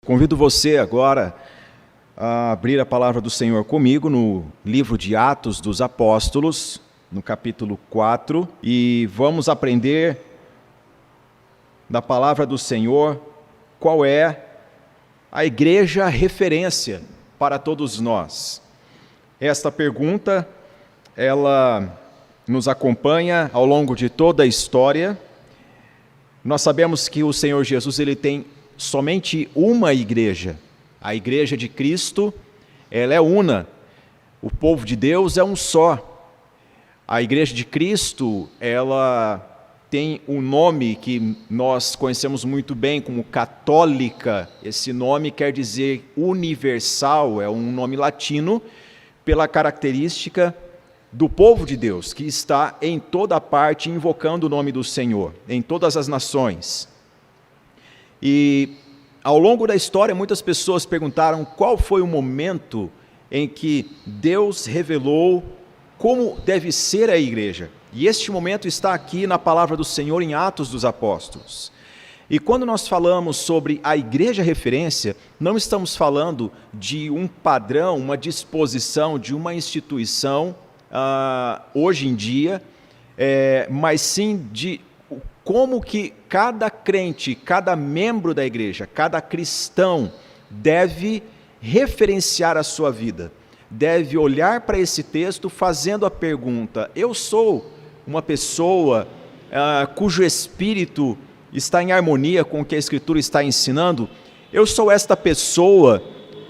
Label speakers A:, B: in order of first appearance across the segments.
A: Convido você agora a abrir a palavra do Senhor comigo no livro de Atos dos Apóstolos, no capítulo 4, e vamos aprender da palavra do Senhor qual é a igreja referência para todos nós. Esta pergunta, ela nos acompanha ao longo de toda a história. Nós sabemos que o Senhor Jesus, ele tem somente uma igreja, a igreja de Cristo, ela é una, o povo de Deus é um só. A igreja de Cristo, ela tem um nome que nós conhecemos muito bem como católica. Esse nome quer dizer universal, é um nome latino, pela característica do povo de Deus, que está em toda parte invocando o nome do Senhor, em todas as nações. E ao longo da história, muitas pessoas perguntaram qual foi o momento em que Deus revelou como deve ser a igreja. E este momento está aqui na palavra do Senhor em Atos dos Apóstolos. E quando nós falamos sobre a igreja referência, não estamos falando de um padrão, uma disposição, de uma instituição hoje em dia, mas sim de como que cada crente, cada membro da igreja, cada cristão deve referenciar a sua vida, deve olhar para esse texto fazendo a pergunta: eu sou uma pessoa cujo espírito está em harmonia com o que a Escritura está ensinando? Eu sou esta pessoa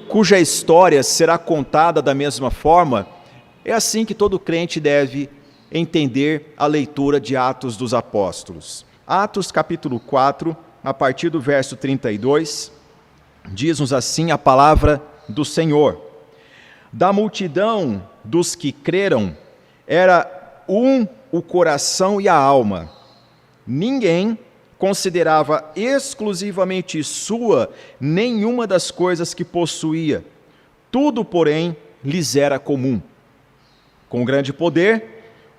A: cuja história será contada da mesma forma? É assim que todo crente deve entender a leitura de Atos dos Apóstolos. Atos capítulo 4, a partir do verso 32, diz-nos assim a palavra do Senhor: da multidão dos que creram, era um o coração e a alma. Ninguém considerava exclusivamente sua nenhuma das coisas que possuía. Tudo, porém, lhes era comum. Com grande poder,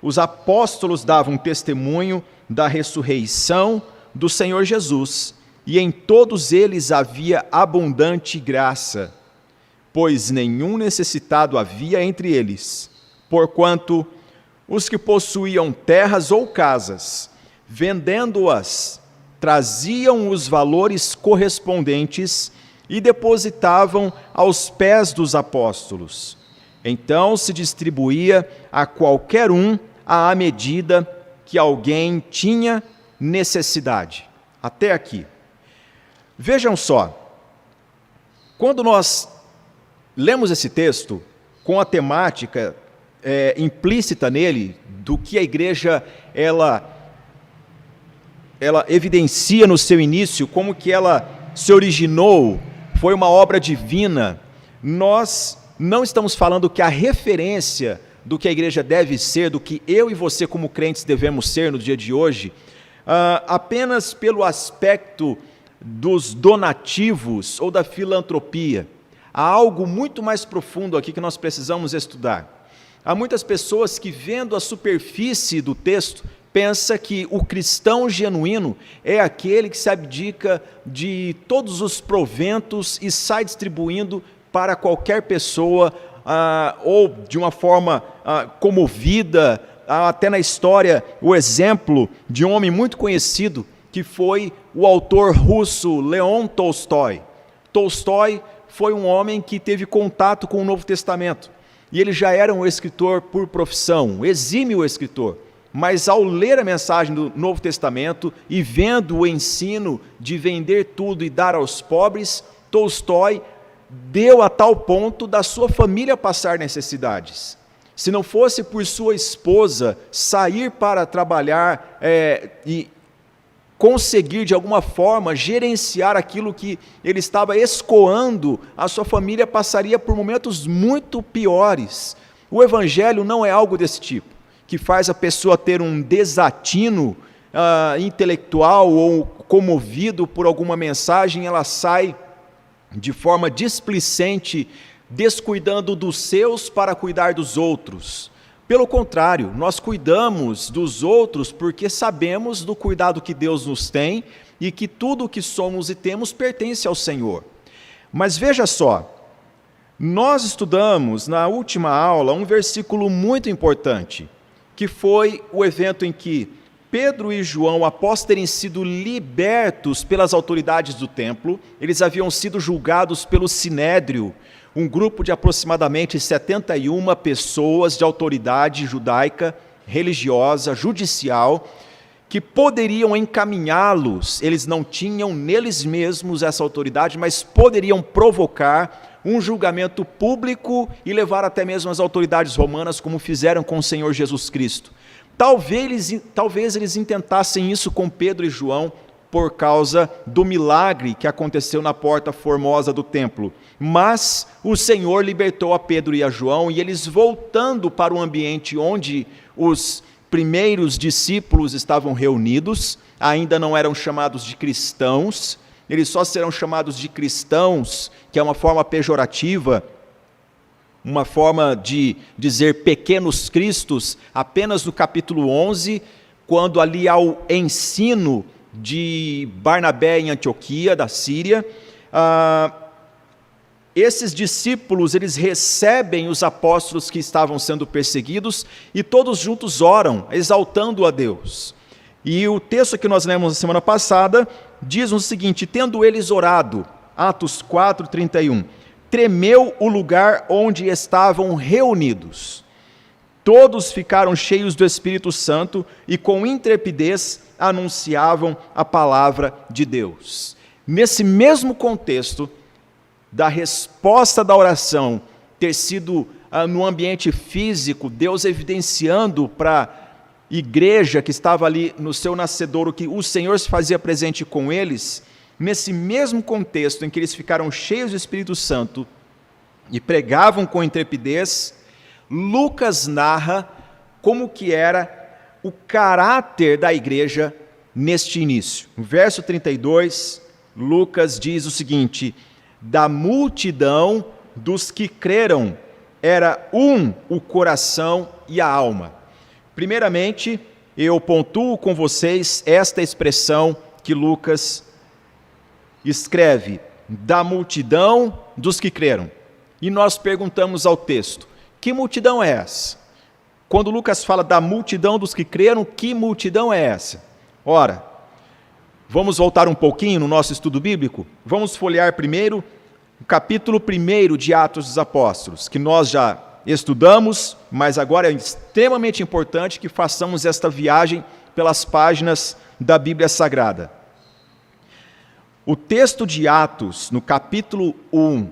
A: os apóstolos davam testemunho da ressurreição do Senhor Jesus, e em todos eles havia abundante graça, pois nenhum necessitado havia entre eles, porquanto os que possuíam terras ou casas, vendendo-as, traziam os valores correspondentes e depositavam aos pés dos apóstolos. Então se distribuía a qualquer um à medida que alguém tinha necessidade. Até aqui. Vejam só, quando nós lemos esse texto com a temática implícita nele, do que a igreja ela evidencia no seu início, como que ela se originou, foi uma obra divina, nós não estamos falando que a referência do que a igreja deve ser, do que eu e você como crentes devemos ser no dia de hoje, apenas pelo aspecto dos donativos ou da filantropia. Há algo muito mais profundo aqui que nós precisamos estudar. Há muitas pessoas que, vendo a superfície do texto, pensa que o cristão genuíno é aquele que se abdica de todos os proventos e sai distribuindo para qualquer pessoa, ou de uma forma comovida. Até na história o exemplo de um homem muito conhecido, que foi o autor russo Leon Tolstói. Tolstói foi um homem que teve contato com o Novo Testamento, e ele já era um escritor por profissão, um exímio escritor, mas ao ler a mensagem do Novo Testamento e vendo o ensino de vender tudo e dar aos pobres, Tolstói deu a tal ponto da sua família passar necessidades. Se não fosse por sua esposa sair para trabalhar e conseguir de alguma forma gerenciar aquilo que ele estava escoando, a sua família passaria por momentos muito piores. O evangelho não é algo desse tipo, que faz a pessoa ter um desatino intelectual ou comovido por alguma mensagem, ela sai de forma displicente, descuidando dos seus para cuidar dos outros. Pelo contrário, nós cuidamos dos outros porque sabemos do cuidado que Deus nos tem e que tudo o que somos e temos pertence ao Senhor. Mas veja só, nós estudamos na última aula um versículo muito importante, que foi o evento em que Pedro e João, após terem sido libertos pelas autoridades do templo, eles haviam sido julgados pelo Sinédrio, um grupo de aproximadamente 71 pessoas de autoridade judaica, religiosa, judicial, que poderiam encaminhá-los, eles não tinham neles mesmos essa autoridade, mas poderiam provocar um julgamento público e levar até mesmo as autoridades romanas, como fizeram com o Senhor Jesus Cristo. Talvez eles intentassem isso com Pedro e João por causa do milagre que aconteceu na porta formosa do templo. Mas o Senhor libertou a Pedro e a João, e eles, voltando para o ambiente onde os primeiros discípulos estavam reunidos, ainda não eram chamados de cristãos, eles só serão chamados de cristãos, que é uma forma pejorativa, uma forma de dizer pequenos cristos, apenas no capítulo 11, quando ali há o ensino de Barnabé em Antioquia, da Síria. Esses discípulos, eles recebem os apóstolos que estavam sendo perseguidos e todos juntos oram, exaltando a Deus. E o texto que nós lemos na semana passada diz o seguinte: tendo eles orado, Atos 4:31, tremeu o lugar onde estavam reunidos. Todos ficaram cheios do Espírito Santo e com intrepidez anunciavam a palavra de Deus. Nesse mesmo contexto da resposta da oração ter sido no ambiente físico, Deus evidenciando para a igreja que estava ali no seu nascedouro que o Senhor se fazia presente com eles, nesse mesmo contexto em que eles ficaram cheios do Espírito Santo e pregavam com intrepidez, Lucas narra como que era o caráter da igreja neste início. No verso 32, Lucas diz o seguinte: da multidão dos que creram, era o coração e a alma. Primeiramente, eu pontuo com vocês esta expressão que Lucas escreve: da multidão dos que creram. E nós perguntamos ao texto: que multidão é essa? Quando Lucas fala da multidão dos que creram, que multidão é essa? Ora, vamos voltar um pouquinho no nosso estudo bíblico? Vamos folhear primeiro o capítulo 1 de Atos dos Apóstolos, que nós já estudamos, mas agora é extremamente importante que façamos esta viagem pelas páginas da Bíblia Sagrada. O texto de Atos, no capítulo 1,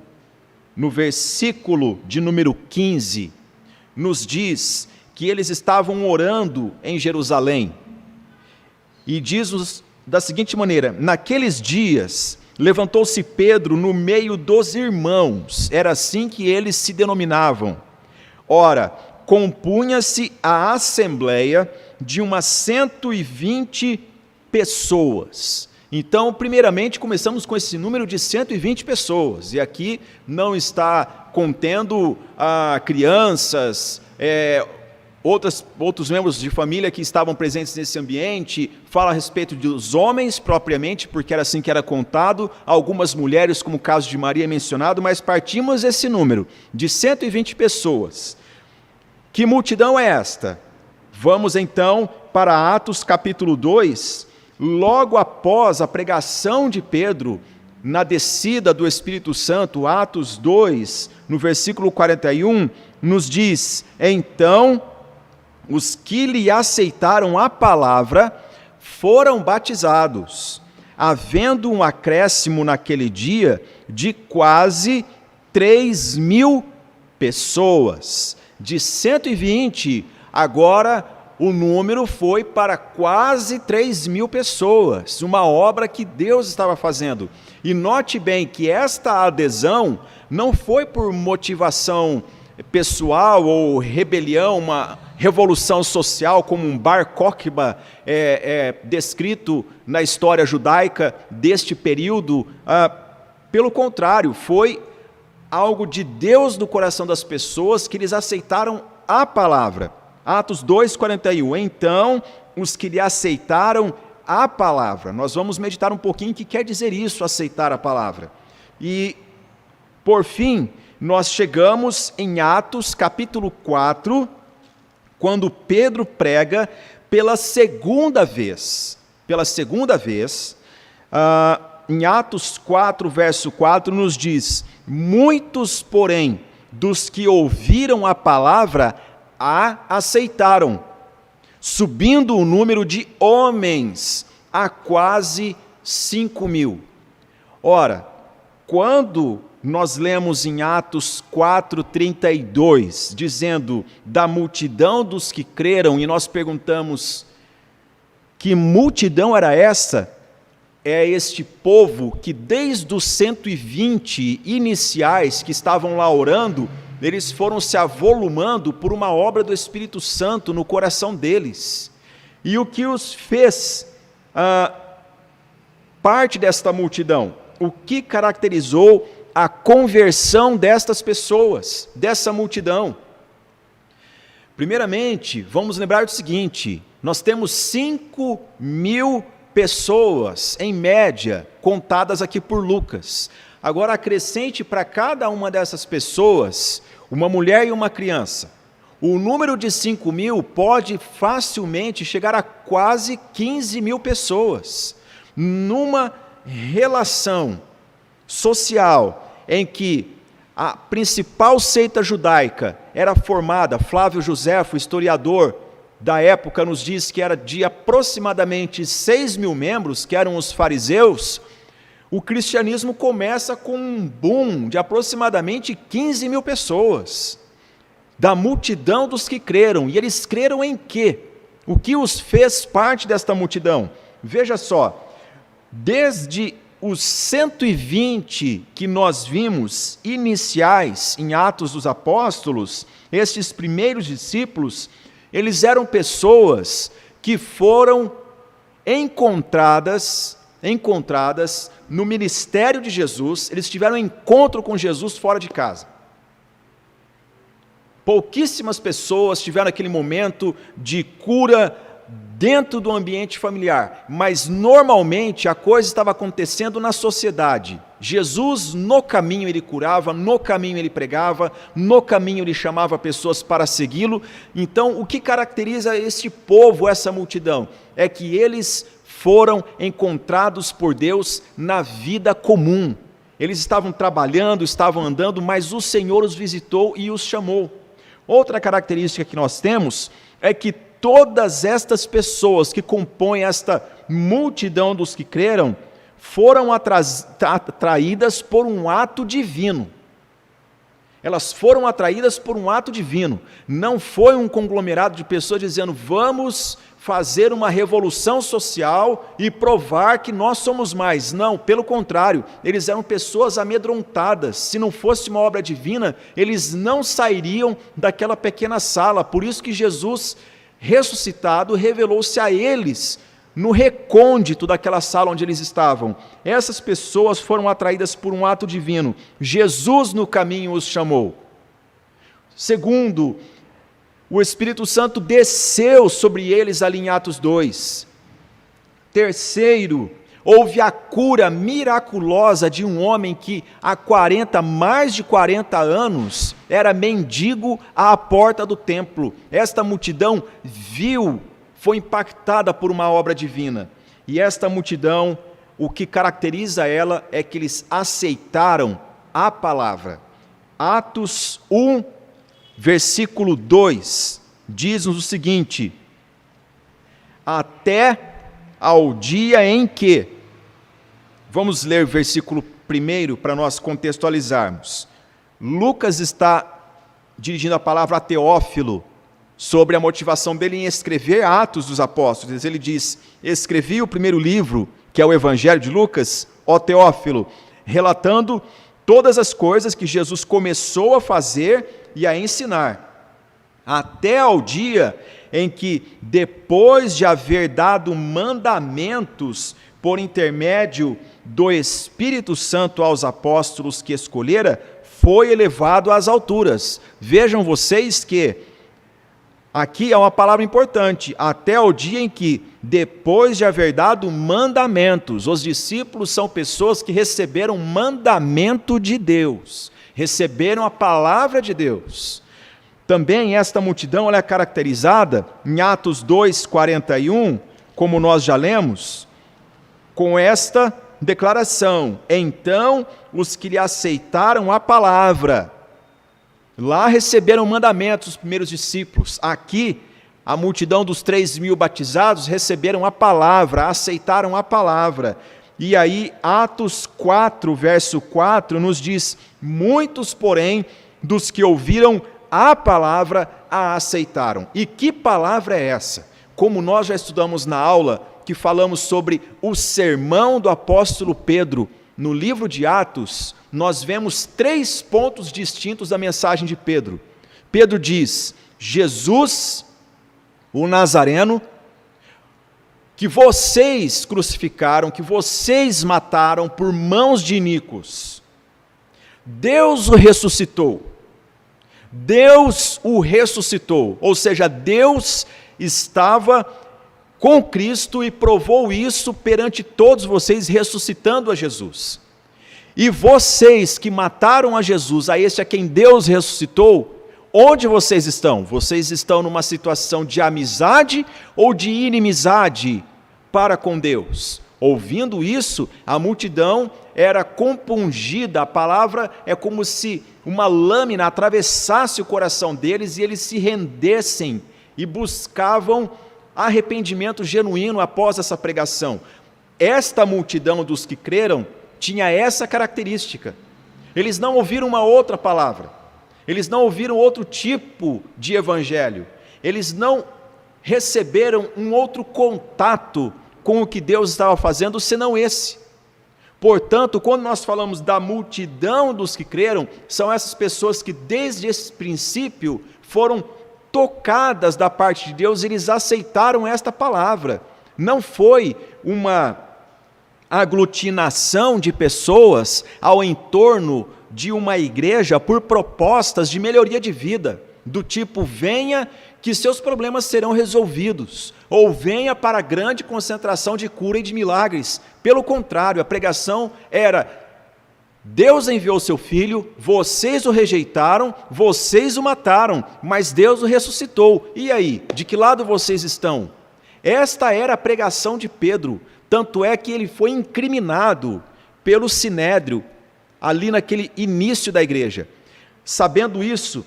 A: no versículo de número 15, nos diz que eles estavam orando em Jerusalém. E diz-nos da seguinte maneira: naqueles dias levantou-se Pedro no meio dos irmãos, era assim que eles se denominavam. Ora, compunha-se a assembleia de umas 120 pessoas. Então, primeiramente, começamos com esse número de 120 pessoas, e aqui não está contendo crianças, outros membros de família que estavam presentes nesse ambiente, fala a respeito dos homens propriamente, porque era assim que era contado, algumas mulheres, como o caso de Maria mencionado, mas partimos desse número, de 120 pessoas. Que multidão é esta? Vamos então para Atos capítulo 2, logo após a pregação de Pedro, na descida do Espírito Santo, Atos 2, no versículo 41, nos diz: então os que lhe aceitaram a palavra foram batizados, havendo um acréscimo naquele dia de quase 3.000 pessoas. De 120, agora o número foi para quase 3.000 pessoas, uma obra que Deus estava fazendo. E note bem que esta adesão não foi por motivação pessoal ou rebelião, uma revolução social como um Bar Kokhba descrito na história judaica deste período. Pelo contrário, foi algo de Deus no coração das pessoas que eles aceitaram a palavra. Atos 2:41, então os que lhe aceitaram a palavra. Nós vamos meditar um pouquinho o que quer dizer isso, aceitar a palavra. E Por fim, nós chegamos em Atos capítulo 4, quando Pedro prega pela segunda vez. Em Atos 4, verso 4, nos diz: muitos, porém, dos que ouviram a palavra, a aceitaram, subindo o número de homens a quase 5.000. Ora, quando nós lemos em Atos 4:32, dizendo da multidão dos que creram, e nós perguntamos: que multidão era essa? É este povo que desde os 120 iniciais que estavam lá orando, eles foram se avolumando por uma obra do Espírito Santo no coração deles. E o que os fez parte desta multidão? O que caracterizou a conversão destas pessoas, dessa multidão? Primeiramente, vamos lembrar do seguinte: nós temos 5.000 pessoas, em média, contadas aqui por Lucas. Agora acrescente para cada uma dessas pessoas uma mulher e uma criança. O número de 5.000 pode facilmente chegar a quase 15.000 pessoas, numa relação social em que a principal seita judaica era formada. Flávio Josefo, historiador da época, nos diz que era de aproximadamente 6.000 membros, que eram os fariseus. O cristianismo começa com um boom de aproximadamente 15.000 pessoas, da multidão dos que creram. E eles creram em quê? O que os fez parte desta multidão? Veja só, desde os 120 que nós vimos iniciais em Atos dos Apóstolos, estes primeiros discípulos, eles eram pessoas que foram encontradas no ministério de Jesus. Eles tiveram um encontro com Jesus fora de casa. Pouquíssimas pessoas tiveram aquele momento de cura dentro do ambiente familiar, mas normalmente a coisa estava acontecendo na sociedade. Jesus, no caminho, ele curava, no caminho ele pregava, no caminho ele chamava pessoas para segui-lo. Então, o que caracteriza este povo, essa multidão, é que eles foram encontrados por Deus na vida comum. Eles estavam trabalhando, estavam andando, mas o Senhor os visitou e os chamou. Outra característica que nós temos é que todas estas pessoas que compõem esta multidão dos que creram foram atraídas por um ato divino. Elas foram atraídas por um ato divino. Não foi um conglomerado de pessoas dizendo: vamos fazer uma revolução social e provar que nós somos mais. Não, pelo contrário, eles eram pessoas amedrontadas. Se não fosse uma obra divina, eles não sairiam daquela pequena sala. Por isso que Jesus, ressuscitado, revelou-se a eles no recôndito daquela sala onde eles estavam. Essas pessoas foram atraídas por um ato divino. Jesus no caminho os chamou. Segundo, o Espírito Santo desceu sobre eles ali em Atos 2. Terceiro, houve a cura miraculosa de um homem que há mais de 40 anos era mendigo à porta do templo. Esta multidão viu, foi impactada por uma obra divina. E esta multidão, o que caracteriza ela é que eles aceitaram a palavra. Atos 1, versículo 2, diz-nos o seguinte: até ao dia em que... Vamos ler o versículo 1 para nós contextualizarmos. Lucas está dirigindo a palavra a Teófilo sobre a motivação dele em escrever Atos dos Apóstolos. Ele diz: escrevi o primeiro livro, que é o Evangelho de Lucas, ó Teófilo, relatando todas as coisas que Jesus começou a fazer e a ensinar, até ao dia em que, depois de haver dado mandamentos por intermédio do Espírito Santo aos apóstolos que escolhera, foi elevado às alturas. Vejam vocês que Aqui é uma palavra importante, até o dia em que, depois de haver dado mandamentos, os discípulos são pessoas que receberam mandamento de Deus, receberam a palavra de Deus. Também esta multidão ela é caracterizada em Atos 2:41, como nós já lemos, com esta declaração: então os que lhe aceitaram a palavra, lá receberam mandamentos os primeiros discípulos. Aqui, a multidão dos 3.000 batizados receberam a palavra, aceitaram a palavra. E aí, Atos 4, verso 4, nos diz: muitos, porém, dos que ouviram a palavra, a aceitaram. E que palavra é essa? Como nós já estudamos na aula, que falamos sobre o sermão do apóstolo Pedro, no livro de Atos, nós vemos 3 pontos distintos da mensagem de Pedro. Pedro diz: Jesus, o Nazareno, que vocês crucificaram, que vocês mataram por mãos de iníquos, Deus o ressuscitou. Deus o ressuscitou, ou seja, Deus estava com Cristo e provou isso perante todos vocês, ressuscitando a Jesus. E vocês que mataram a Jesus, a esse a quem Deus ressuscitou, onde vocês estão? Vocês estão numa situação de amizade ou de inimizade para com Deus? Ouvindo isso, a multidão era compungida, a palavra é como se uma lâmina atravessasse o coração deles e eles se rendessem e buscavam arrependimento genuíno após essa pregação. Esta multidão dos que creram tinha essa característica. Eles não ouviram uma outra palavra, eles não ouviram outro tipo de evangelho, eles não receberam um outro contato com o que Deus estava fazendo, senão esse. Portanto, quando nós falamos da multidão dos que creram, são essas pessoas que desde esse princípio foram tocadas da parte de Deus, eles aceitaram esta palavra. Não foi uma aglutinação de pessoas ao entorno de uma igreja por propostas de melhoria de vida, do tipo: venha que seus problemas serão resolvidos, ou venha para a grande concentração de cura e de milagres. Pelo contrário, a pregação era: Deus enviou seu Filho, vocês o rejeitaram, vocês o mataram, mas Deus o ressuscitou. E aí, de que lado vocês estão? Esta era a pregação de Pedro, tanto é que ele foi incriminado pelo Sinédrio, ali naquele início da igreja. Sabendo isso,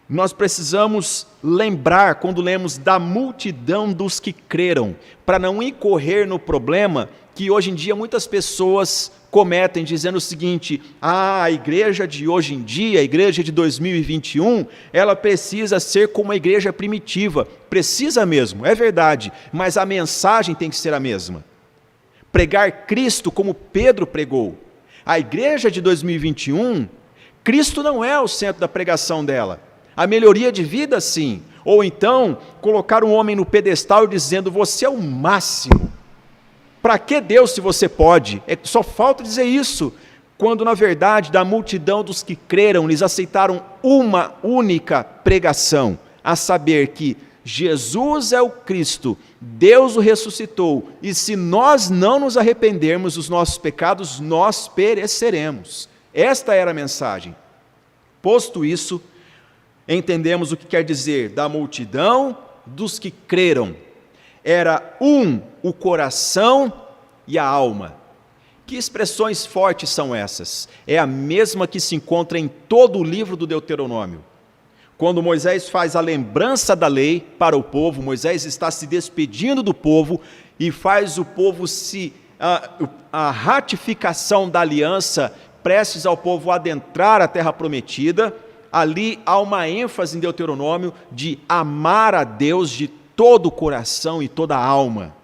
A: nós precisamos lembrar, quando lemos da multidão dos que creram, para não incorrer no problema que hoje em dia muitas pessoas cometem, dizendo o seguinte: a igreja de hoje em dia, a igreja de 2021, ela precisa ser como a igreja primitiva. Precisa mesmo, é verdade, mas a mensagem tem que ser a mesma. Pregar Cristo como Pedro pregou. A igreja de 2021, Cristo não é o centro da pregação dela. A melhoria de vida, sim. Ou então, colocar um homem no pedestal dizendo: você é o máximo. Para que Deus, se você pode? Só falta dizer isso, quando na verdade da multidão dos que creram, eles aceitaram uma única pregação, a saber que Jesus é o Cristo, Deus o ressuscitou, e se nós não nos arrependermos dos nossos pecados, nós pereceremos. Esta era a mensagem. Posto isso, entendemos o que quer dizer da multidão dos que creram. Era o coração e a alma. Que expressões fortes são essas? É a mesma que se encontra em todo o livro do Deuteronômio. Quando Moisés faz a lembrança da lei para o povo, Moisés está se despedindo do povo e faz o povo a ratificação da aliança, prestes ao povo adentrar a terra prometida. Ali há uma ênfase em Deuteronômio de amar a Deus de todo o coração e toda a alma.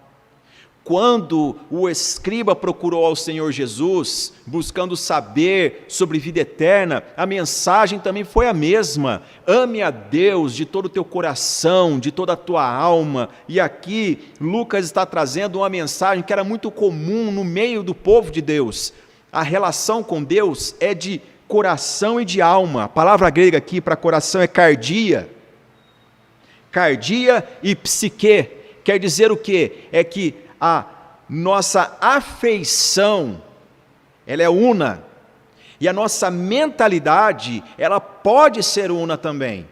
A: Quando o escriba procurou ao Senhor Jesus, buscando saber sobre vida eterna, a mensagem também foi a mesma: ame a Deus de todo o teu coração, de toda a tua alma. E aqui Lucas está trazendo uma mensagem que era muito comum no meio do povo de Deus. A relação com Deus é de coração e de alma. A palavra grega aqui para coração é cardia. cardia e psique. Quer dizer o quê? É que a nossa afeição, ela é una. E a nossa mentalidade, ela pode ser una também.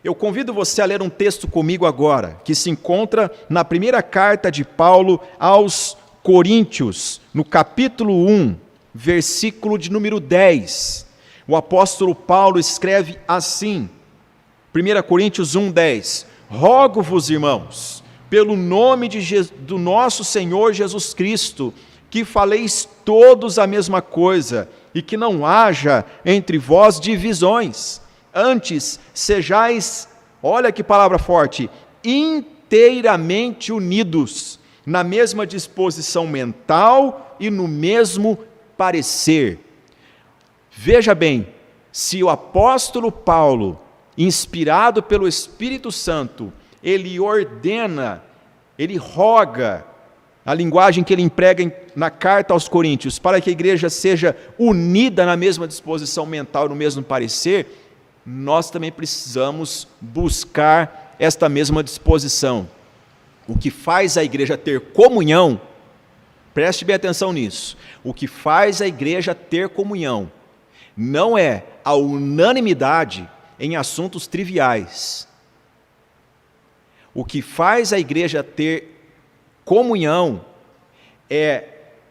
A: Eu convido você a ler um texto comigo agora, que se encontra na primeira carta de Paulo aos Coríntios, no capítulo 1, versículo de número 10. O apóstolo Paulo escreve assim, 1 Coríntios 1, 10. Rogo-vos, irmãos, pelo nome do nosso Senhor Jesus Cristo, que faleis todos a mesma coisa, e que não haja entre vós divisões. Antes, sejais, olha que palavra forte, inteiramente unidos, na mesma disposição mental e no mesmo parecer. Veja bem, se o apóstolo Paulo, inspirado pelo Espírito Santo, ele ordena, ele roga, a linguagem que ele emprega na carta aos Coríntios, para que a igreja seja unida na mesma disposição mental e no mesmo parecer, nós também precisamos buscar esta mesma disposição. O que faz a igreja ter comunhão, preste bem atenção nisso, o que faz a igreja ter comunhão não é a unanimidade em assuntos triviais. O que faz a igreja ter comunhão é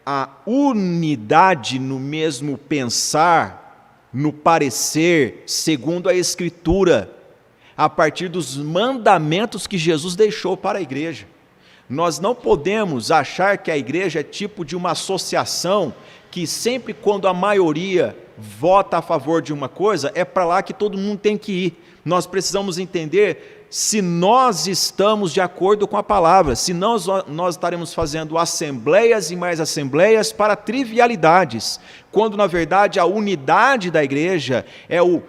A: a unidade no mesmo pensar, no parecer, segundo a Escritura, a partir dos mandamentos que Jesus deixou para a igreja. Nós não podemos achar que a igreja é tipo de uma associação que sempre quando a maioria vota a favor de uma coisa, é para lá que todo mundo tem que ir. Nós precisamos entender se nós estamos de acordo com a palavra, se nós estaremos fazendo assembleias e mais assembleias para trivialidades, quando na verdade a unidade da igreja é o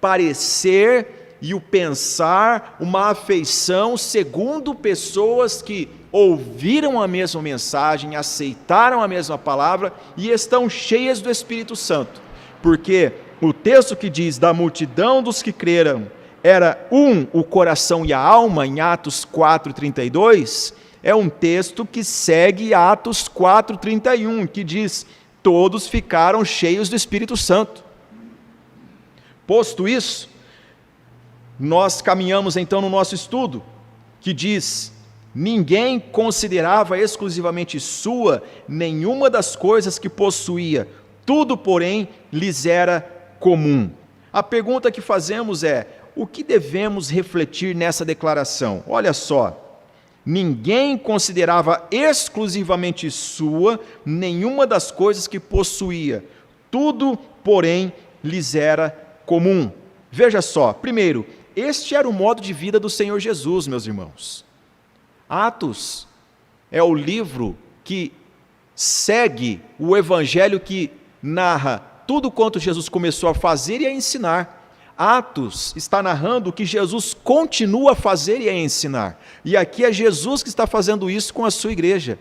A: parecer e o pensar, uma afeição segundo pessoas que ouviram a mesma mensagem, aceitaram a mesma palavra e estão cheias do Espírito Santo. Porque o texto que diz da multidão dos que creram era o coração e a alma, em Atos 4:32, é um texto que segue Atos 4:31, que diz, todos ficaram cheios do Espírito Santo. Posto isso, nós caminhamos então no nosso estudo, que diz, ninguém considerava exclusivamente sua nenhuma das coisas que possuía, tudo, porém, lhes era comum. A pergunta que fazemos é, o que devemos refletir nessa declaração? Olha só, ninguém considerava exclusivamente sua nenhuma das coisas que possuía, tudo, porém, lhes era comum. Veja só, primeiro, este era o modo de vida do Senhor Jesus, meus irmãos. Atos é o livro que segue o evangelho que narra tudo quanto Jesus começou a fazer e a ensinar. Atos está narrando o que Jesus continua a fazer e a ensinar. E aqui é Jesus que está fazendo isso com a sua igreja,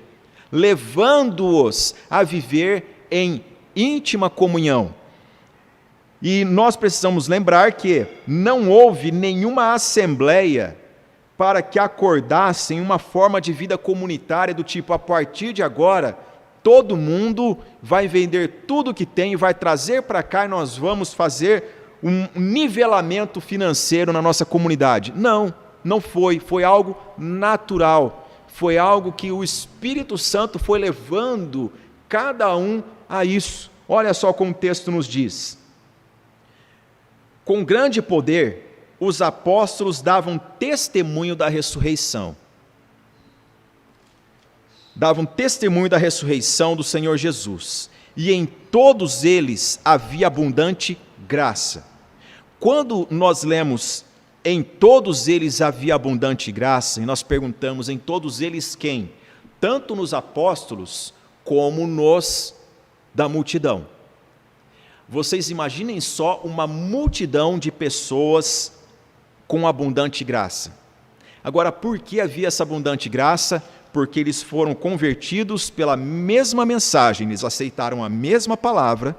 A: levando-os a viver em íntima comunhão. E nós precisamos lembrar que não houve nenhuma assembleia para que acordassem uma forma de vida comunitária do tipo, a partir de agora, todo mundo vai vender tudo que tem e vai trazer para cá e nós vamos fazer um nivelamento financeiro na nossa comunidade. Não foi. Foi algo natural. Foi algo que o Espírito Santo foi levando cada um a isso. Olha só como o texto nos diz. Com grande poder, os apóstolos davam testemunho da ressurreição. Davam testemunho da ressurreição do Senhor Jesus. E em todos eles havia abundante graça. Quando nós lemos em todos eles havia abundante graça, e nós perguntamos em todos eles quem? Tanto nos apóstolos como nos da multidão. Vocês imaginem só uma multidão de pessoas com abundante graça. Agora, por que havia essa abundante graça? Porque eles foram convertidos pela mesma mensagem, eles aceitaram a mesma palavra,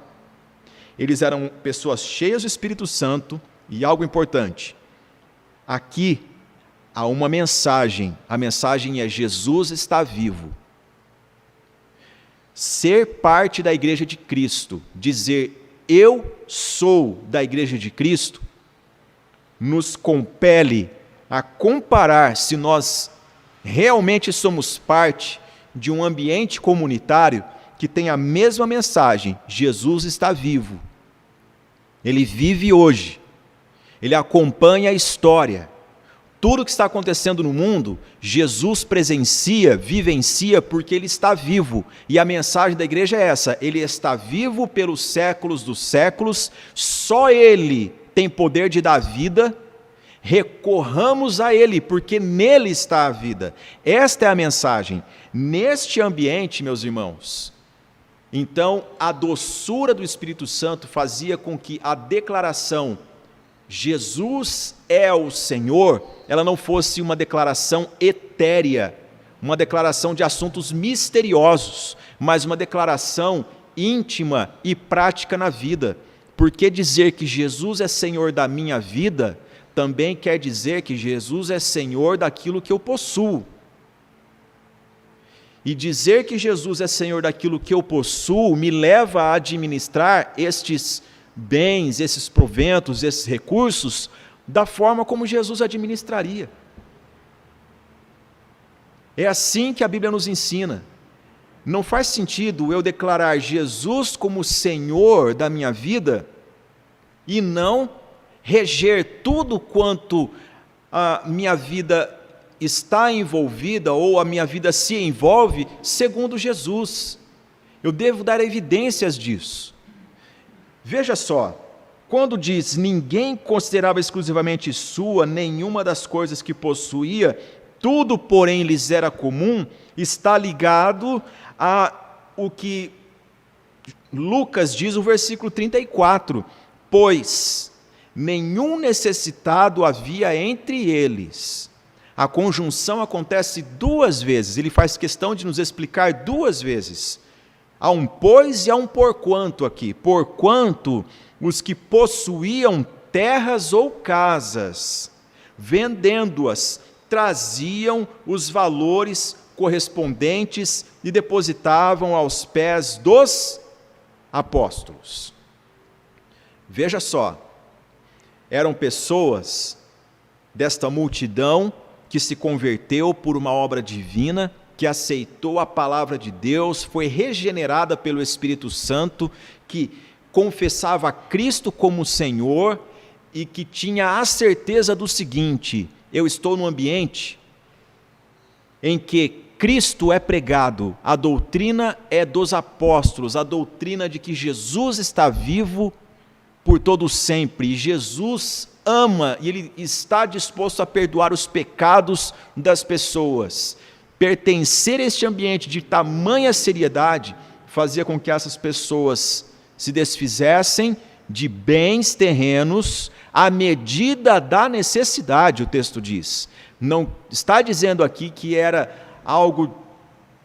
A: eles eram pessoas cheias do Espírito Santo, e algo importante, aqui, há uma mensagem. A mensagem é: Jesus está vivo. Ser parte da Igreja de Cristo, dizer eu sou da Igreja de Cristo, nos compele a comparar se nós realmente somos parte de um ambiente comunitário que tem a mesma mensagem: Jesus está vivo. Ele vive hoje. Ele acompanha a história. Tudo que está acontecendo no mundo, Jesus presencia, vivencia, porque Ele está vivo. E a mensagem da igreja é essa: Ele está vivo pelos séculos dos séculos, só Ele tem poder de dar vida, recorramos a Ele, porque nele está a vida. Esta é a mensagem. Neste ambiente, meus irmãos, então a doçura do Espírito Santo fazia com que a declaração Jesus é o Senhor, ela não fosse uma declaração etérea, uma declaração de assuntos misteriosos, mas uma declaração íntima e prática na vida. Porque dizer que Jesus é Senhor da minha vida, também quer dizer que Jesus é Senhor daquilo que eu possuo. E dizer que Jesus é Senhor daquilo que eu possuo me leva a administrar estes bens, esses proventos, esses recursos, da forma como Jesus administraria. É assim que a Bíblia nos ensina. Não faz sentido eu declarar Jesus como Senhor da minha vida e não reger tudo quanto a minha vida está envolvida ou a minha vida se envolve segundo Jesus. Eu devo dar evidências disso. Veja só, quando diz ninguém considerava exclusivamente sua nenhuma das coisas que possuía, tudo, porém, lhes era comum, está ligado a o que Lucas diz no versículo 34, pois nenhum necessitado havia entre eles. A conjunção acontece duas vezes, ele faz questão de nos explicar duas vezes. Há um pois e há um porquanto aqui. Porquanto os que possuíam terras ou casas, vendendo-as, traziam os valores correspondentes e depositavam aos pés dos apóstolos. Veja só, eram pessoas desta multidão que se converteu por uma obra divina, que aceitou a palavra de Deus, foi regenerada pelo Espírito Santo, que confessava a Cristo como Senhor e que tinha a certeza do seguinte: eu estou num ambiente em que Cristo é pregado, a doutrina é dos apóstolos, a doutrina de que Jesus está vivo por todo sempre, e Jesus ama e Ele está disposto a perdoar os pecados das pessoas. Pertencer a este ambiente de tamanha seriedade fazia com que essas pessoas se desfizessem de bens terrenos à medida da necessidade, o texto diz. Não está dizendo aqui que era algo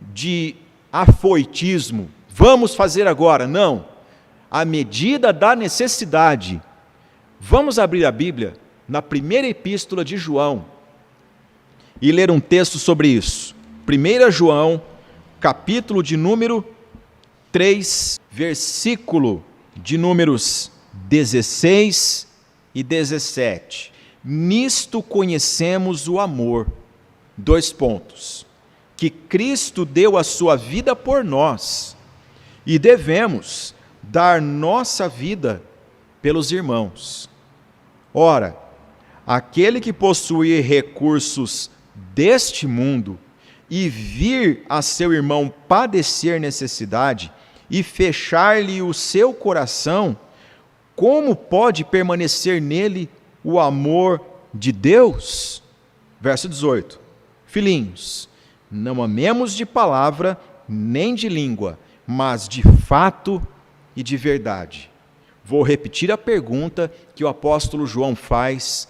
A: de afoitismo, vamos fazer agora, não. À medida da necessidade. Vamos abrir a Bíblia na primeira epístola de João e ler um texto sobre isso. 1 João, capítulo de número 3, versículo de números 16 e 17. Nisto conhecemos o amor, que Cristo deu a sua vida por nós, e devemos dar nossa vida pelos irmãos. Ora, aquele que possui recursos deste mundo, e vir a seu irmão padecer necessidade, e fechar-lhe o seu coração, como pode permanecer nele o amor de Deus? Verso 18. Filhinhos, não amemos de palavra, nem de língua, mas de fato e de verdade. Vou repetir a pergunta que o apóstolo João faz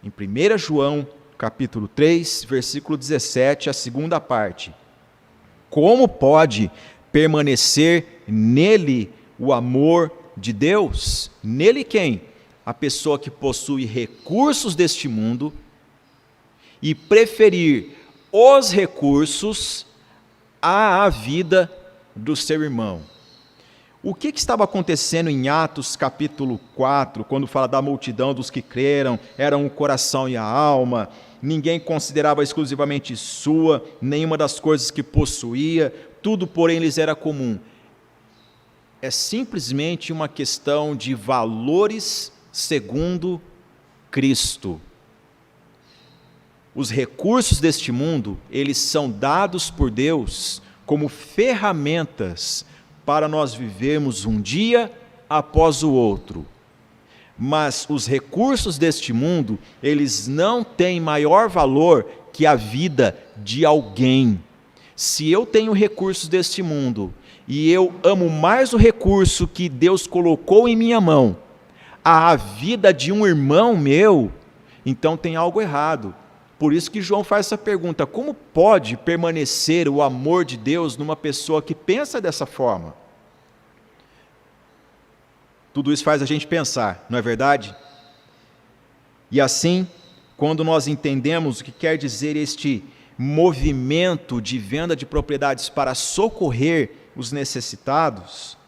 A: em 1 João, capítulo 3, versículo 17, a segunda parte. Como pode permanecer nele o amor de Deus? Nele quem? A pessoa que possui recursos deste mundo e preferir os recursos à vida do seu irmão. O que estava acontecendo em Atos capítulo 4, quando fala da multidão dos que creram, eram o coração e a alma, ninguém considerava exclusivamente sua, nenhuma das coisas que possuía, tudo, porém, lhes era comum. É simplesmente uma questão de valores segundo Cristo. Os recursos deste mundo, eles são dados por Deus como ferramentas para nós vivermos um dia após o outro. Mas os recursos deste mundo, eles não têm maior valor que a vida de alguém. Se eu tenho recursos deste mundo e eu amo mais o recurso que Deus colocou em minha mão, a vida de um irmão meu, então tem algo errado. Por isso que João faz essa pergunta: como pode permanecer o amor de Deus numa pessoa que pensa dessa forma? Tudo isso faz a gente pensar, não é verdade? E assim, quando nós entendemos o que quer dizer este movimento de venda de propriedades para socorrer os necessitados,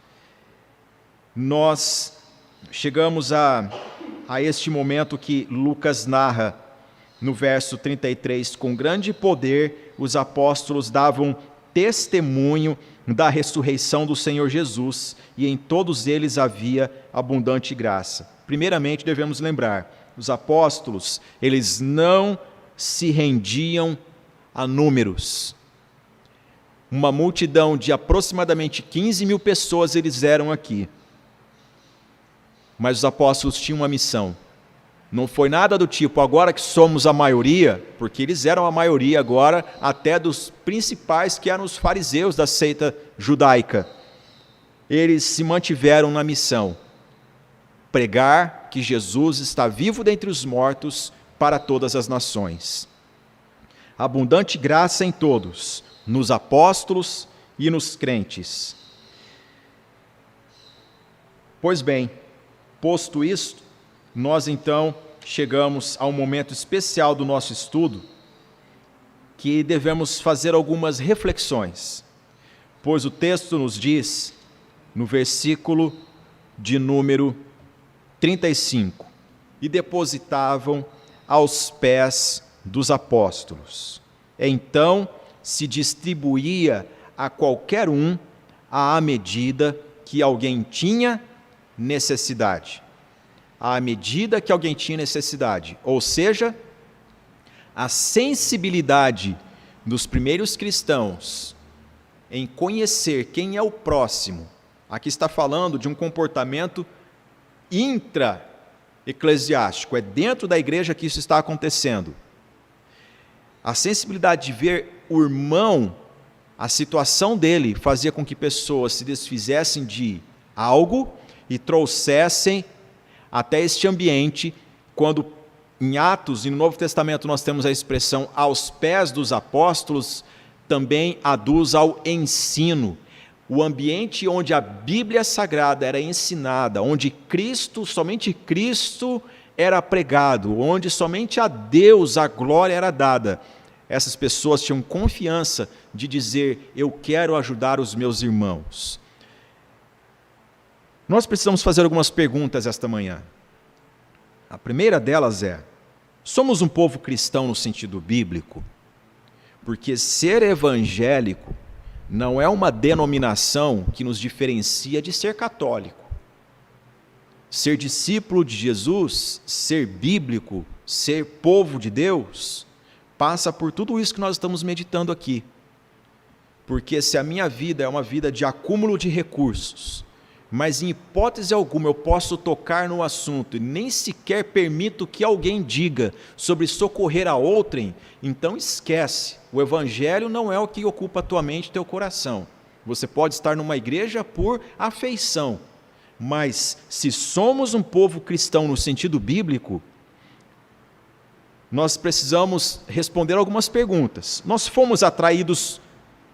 A: nós chegamos a este momento que Lucas narra no verso 33, com grande poder os apóstolos davam testemunho da ressurreição do Senhor Jesus, e em todos eles havia abundante graça. Primeiramente, devemos lembrar, os apóstolos, eles não se rendiam a números. Uma multidão de aproximadamente 15 mil pessoas eles eram aqui. Mas os apóstolos tinham uma missão. Não foi nada do tipo, agora que somos a maioria, porque eles eram a maioria agora, até dos principais que eram os fariseus da seita judaica. Eles se mantiveram na missão, pregar que Jesus está vivo dentre os mortos para todas as nações. Abundante graça em todos, nos apóstolos e nos crentes. Pois bem, posto isto, nós então chegamos a um momento especial do nosso estudo, que devemos fazer algumas reflexões, pois o texto nos diz, no versículo de número 35, e depositavam aos pés dos apóstolos. Então se distribuía a qualquer um à medida que alguém tinha necessidade. À medida que alguém tinha necessidade, ou seja, a sensibilidade dos primeiros cristãos em conhecer quem é o próximo. Aqui está falando de um comportamento intra-eclesiástico, é dentro da igreja que isso está acontecendo. A sensibilidade de ver o irmão, a situação dele, fazia com que pessoas se desfizessem de algo e trouxessem até este ambiente, quando em Atos e no Novo Testamento nós temos a expressão aos pés dos apóstolos, também aduz ao ensino. O ambiente onde a Bíblia Sagrada era ensinada, onde Cristo, somente Cristo era pregado, onde somente a Deus a glória era dada. Essas pessoas tinham confiança de dizer, eu quero ajudar os meus irmãos. Nós precisamos fazer algumas perguntas esta manhã. A primeira delas é, somos um povo cristão no sentido bíblico? Porque ser evangélico não é uma denominação que nos diferencia de ser católico. Ser discípulo de Jesus, ser bíblico, ser povo de Deus, passa por tudo isso que nós estamos meditando aqui. Porque se a minha vida é uma vida de acúmulo de recursos, mas em hipótese alguma eu posso tocar no assunto e nem sequer permito que alguém diga sobre socorrer a outrem, então esquece, o evangelho não é o que ocupa a tua mente e teu coração. Você pode estar numa igreja por afeição, mas se somos um povo cristão no sentido bíblico, nós precisamos responder algumas perguntas. Nós fomos atraídos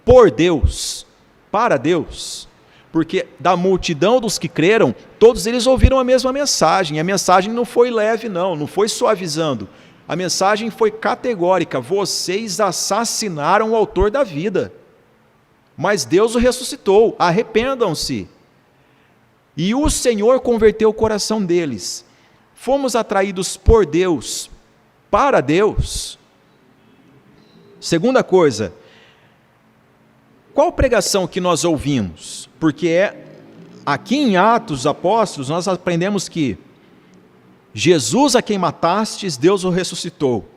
A: por Deus, para Deus, porque da multidão dos que creram, todos eles ouviram a mesma mensagem. A mensagem não foi leve, não foi suavizando. A mensagem foi categórica: vocês assassinaram o autor da vida, mas Deus o ressuscitou, arrependam-se. E o Senhor converteu o coração deles. Fomos atraídos por Deus, para Deus. Segunda coisa, qual pregação que nós ouvimos? Porque aqui em Atos dos Apóstolos nós aprendemos que Jesus a quem matastes, Deus o ressuscitou.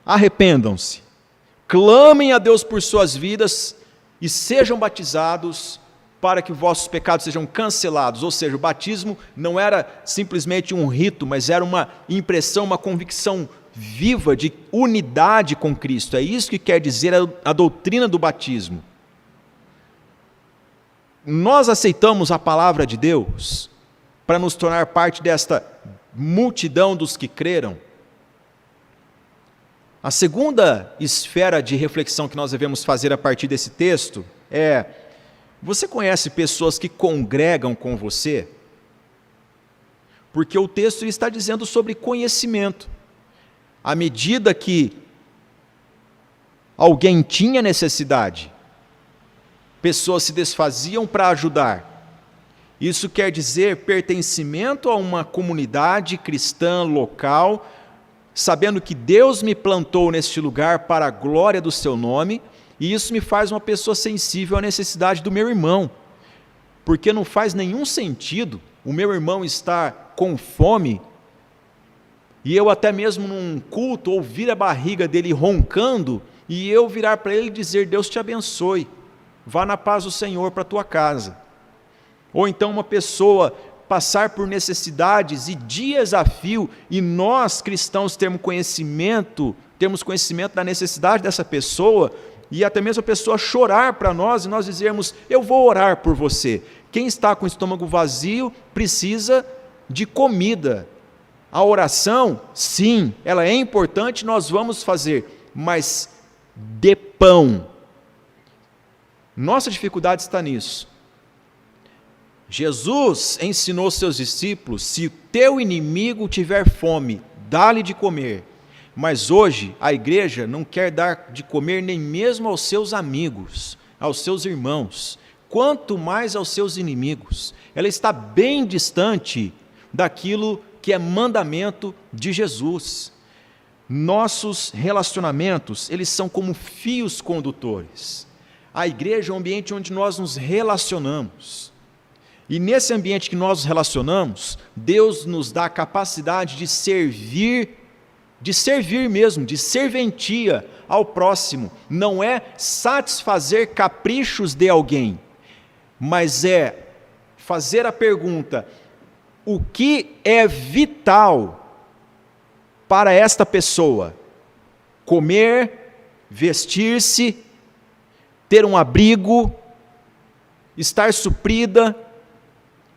A: Arrependam-se, clamem a Deus por suas vidas e sejam batizados para que vossos pecados sejam cancelados. Ou seja, o batismo não era simplesmente um rito, mas era uma impressão, uma convicção viva de unidade com Cristo. É isso que quer dizer a doutrina do batismo. Nós aceitamos a palavra de Deus para nos tornar parte desta multidão dos que creram. A segunda esfera de reflexão que nós devemos fazer a partir desse texto é: você conhece pessoas que congregam com você? Porque o texto está dizendo sobre conhecimento. À medida que alguém tinha necessidade, pessoas se desfaziam para ajudar. Isso quer dizer pertencimento a uma comunidade cristã local, sabendo que Deus me plantou neste lugar para a glória do seu nome, e isso me faz uma pessoa sensível à necessidade do meu irmão, porque não faz nenhum sentido o meu irmão estar com fome e eu até mesmo num culto ouvir a barriga dele roncando e eu virar para ele e dizer: Deus te abençoe, vá na paz do Senhor para a tua casa. Ou então uma pessoa passar por necessidades e dias a fio, e nós cristãos temos conhecimento da necessidade dessa pessoa, e até mesmo a pessoa chorar para nós, e nós dizermos: eu vou orar por você. Quem está com o estômago vazio precisa de comida. A oração, sim, ela é importante, nós vamos fazer, mas de pão. Nossa dificuldade está nisso. Jesus ensinou seus discípulos: se o teu inimigo tiver fome, dá-lhe de comer. Mas hoje a igreja não quer dar de comer nem mesmo aos seus amigos, aos seus irmãos, quanto mais aos seus inimigos. Ela está bem distante daquilo que é mandamento de Jesus. Nossos relacionamentos, eles são como fios condutores. A igreja é um ambiente onde nós nos relacionamos. E nesse ambiente que nós nos relacionamos, Deus nos dá a capacidade de servir mesmo, de serventia ao próximo. Não é satisfazer caprichos de alguém, mas é fazer a pergunta: o que é vital para esta pessoa? Comer, vestir-se, ter um abrigo, estar suprida.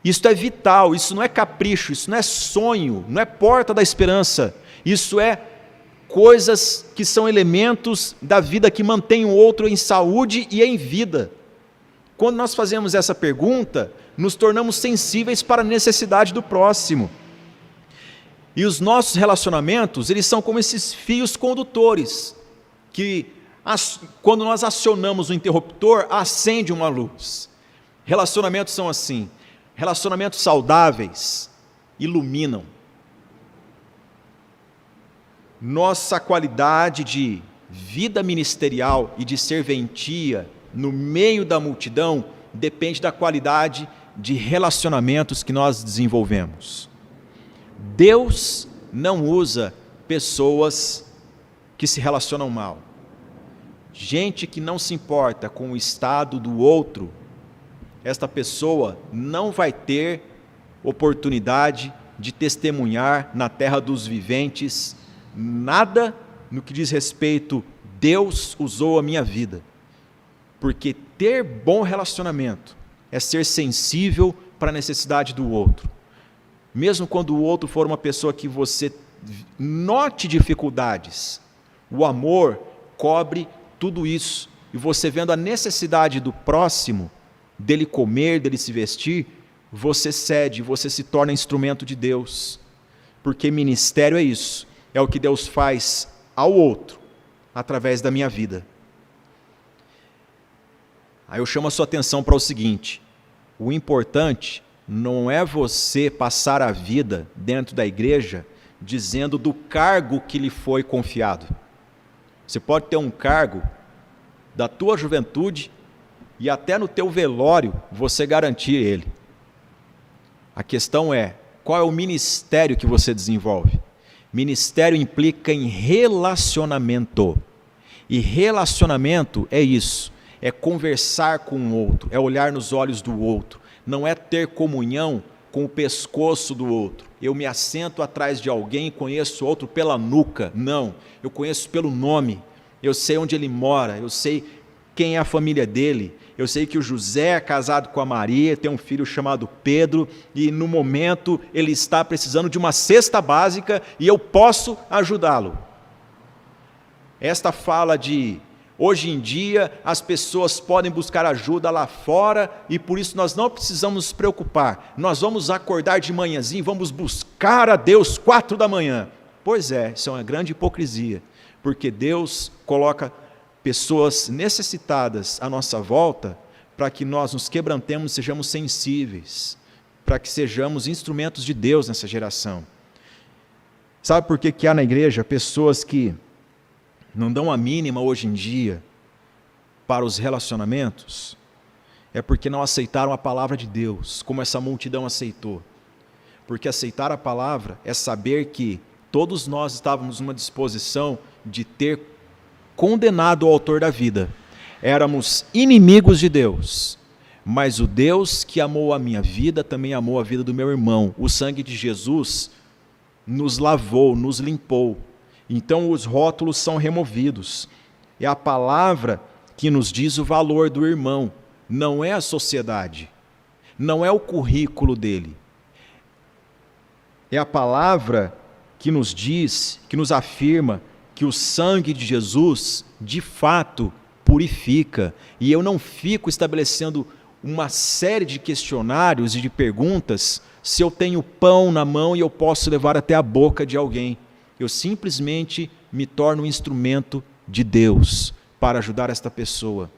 A: Isso é vital, isso não é capricho, isso não é sonho, não é porta da esperança. Isso é coisas que são elementos da vida que mantém o outro em saúde e em vida. Quando nós fazemos essa pergunta, nos tornamos sensíveis para a necessidade do próximo. E os nossos relacionamentos, eles são como esses fios condutores, que quando nós acionamos o interruptor, acende uma luz. Relacionamentos são assim. Relacionamentos saudáveis iluminam. Nossa qualidade de vida ministerial e de serventia no meio da multidão depende da qualidade de relacionamentos que nós desenvolvemos. Deus não usa pessoas que se relacionam mal. Gente que não se importa com o estado do outro, esta pessoa não vai ter oportunidade de testemunhar na terra dos viventes nada no que diz respeito: Deus usou a minha vida. Porque ter bom relacionamento é ser sensível para a necessidade do outro. Mesmo quando o outro for uma pessoa que você note dificuldades, o amor cobre tudo isso. E você vendo a necessidade do próximo, dele comer, dele se vestir, você cede, você se torna instrumento de Deus. Porque ministério é isso, é o que Deus faz ao outro, através da minha vida. Aí eu chamo a sua atenção para o seguinte: o importante não é você passar a vida dentro da igreja dizendo do cargo que lhe foi confiado. Você pode ter um cargo da tua juventude e até no teu velório você garantir ele. A questão é, qual é o ministério que você desenvolve? Ministério implica em relacionamento. E relacionamento é isso, é conversar com o outro, é olhar nos olhos do outro, não é ter comunhão com o pescoço do outro. Eu me assento atrás de alguém e conheço o outro pela nuca. Não, eu conheço pelo nome, eu sei onde ele mora, eu sei quem é a família dele, eu sei que o José é casado com a Maria, tem um filho chamado Pedro, e no momento ele está precisando de uma cesta básica e eu posso ajudá-lo. Esta fala de hoje em dia as pessoas podem buscar ajuda lá fora e por isso nós não precisamos nos preocupar. Nós vamos acordar de manhãzinho, vamos buscar a Deus 4 da manhã. Pois é, isso é uma grande hipocrisia, porque Deus coloca pessoas necessitadas à nossa volta para que nós nos quebrantemos e sejamos sensíveis, para que sejamos instrumentos de Deus nessa geração. Sabe por que há na igreja pessoas que não dão a mínima hoje em dia para os relacionamentos? É porque não aceitaram a palavra de Deus, como essa multidão aceitou. Porque aceitar a palavra é saber que todos nós estávamos numa disposição de ter condenado o autor da vida. Éramos inimigos de Deus, mas o Deus que amou a minha vida também amou a vida do meu irmão. O sangue de Jesus nos lavou, nos limpou. Então os rótulos são removidos. É a palavra que nos diz o valor do irmão, não é a sociedade, não é o currículo dele. É a palavra que nos diz, que nos afirma que o sangue de Jesus, de fato, purifica. E eu não fico estabelecendo uma série de questionários e de perguntas se eu tenho pão na mão e eu posso levar até a boca de alguém. Eu simplesmente me torno um instrumento de Deus para ajudar esta pessoa.